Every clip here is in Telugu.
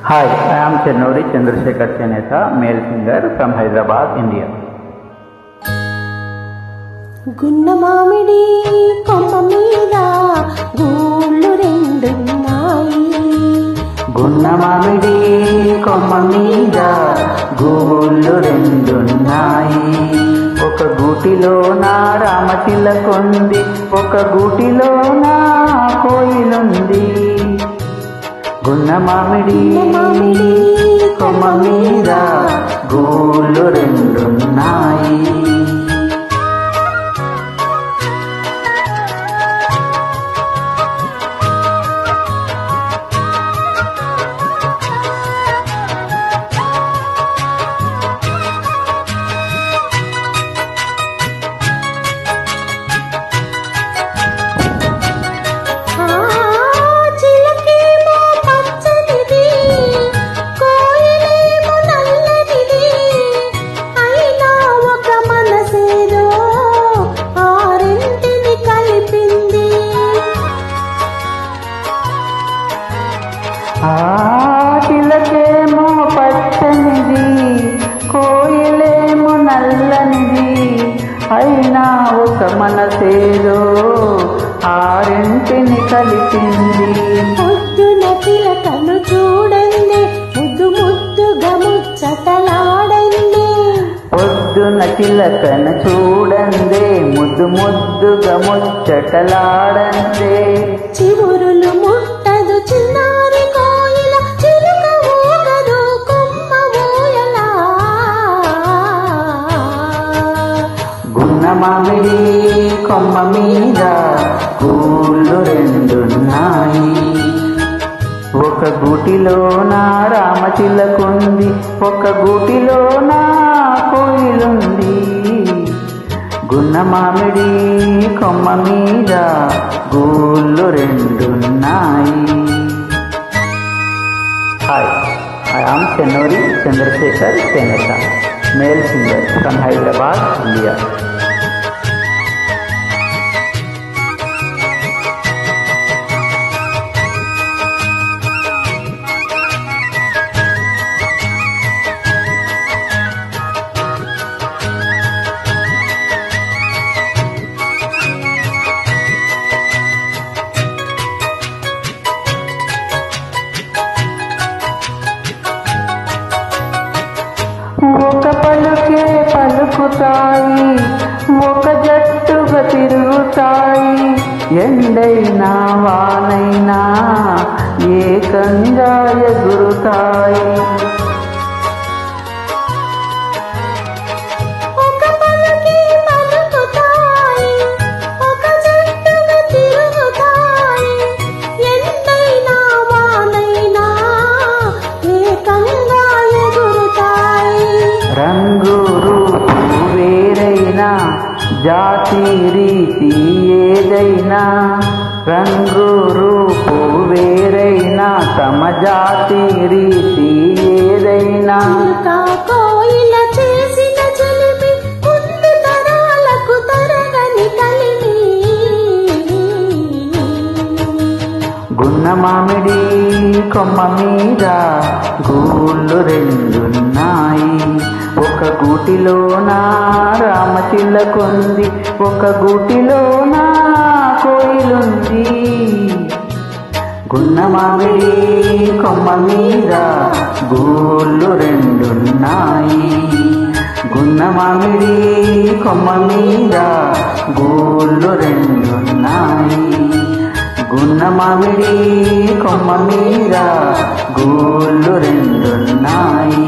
Hi, I am Chennuri Chandrasekhar Cheneta, male singer from Hyderabad, India. గున్న మామిడి కొమ్మ మీద గూళ్ళు రెండున్నాయి. గున్న మామిడి కొమ్మ మీద గూళ్ళు రెండున్నాయి. ఒక గూటిలో నా రామచిలకుంది, ఒక గూటిలో నా కోయిలుంది. గున్న మామిడి కొమ్మ మీద గూళ్ళు రెండున్నాయి. చిలకేమో పచ్చనిది, కోయిలేమో నల్లనిది, అయినా ఒక మనసేదో ఆరింటిని కలిపింది. పొద్దున చిలకను చూడండి, ముద్దు ముద్దుగా ముచ్చటలాడండి. పొద్దున చిలకను చూడండి, ముద్దు ముద్దుగా ముచ్చటలాడండి. చివురులు ముట్టదు చిన్నారి కోయిల, చిలుక ఊగదు కొమ్మ ఊయల. గున్న మామిడి కొమ్మ మీద గూళ్ళు రెండున్నాయి. ఒక గూటిలో నా రామచిలకుంది, ఒక గూటిలో నా కోయిలుంది. గున్న మామిడి కొమ్మ మీద గూళ్ళు రెండున్నాయి. Hi, I am Chennuri Chandrashekar Cheneta, male singer from Hyderabad, India. ఒక పలుకే పలుకుతాయి, ఒక జట్టుగా తిరుగుతాయి. ఎండైనా వానైనా ఏకంగా ఎగురుతాయి. రంగు రూపు వేరైనా, జాతి రీతి ఏదైనా, రంగు రూపు వేరైనా, తమ జాతి రీతి ఏదైనా. కోయిల చేసిన చెలిమి ముందు తరాలకు తరగని కలిమి. గున్న మామిడి కొమ్మ మీద గూళ్ళు రెండున్నాయి. ఒక గూటిలో నా రామచిలకుంది, ఒక గూటిలో నా కోయిలుంది. గున్న మామిడి కొమ్మ మీద గూళ్ళు రెండున్నాయి. గున్న మామిడి కొమ్మ మీద గూళ్ళు రెండున్నాయి. గున్న మామిడి కొమ్మ మీద గూళ్ళు రెండున్నాయి.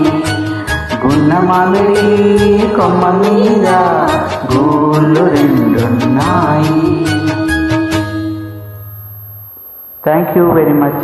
గున్న మామిడి కొమ్మ మీద గూళ్ళు రెండున్నాయి. Thank you very much.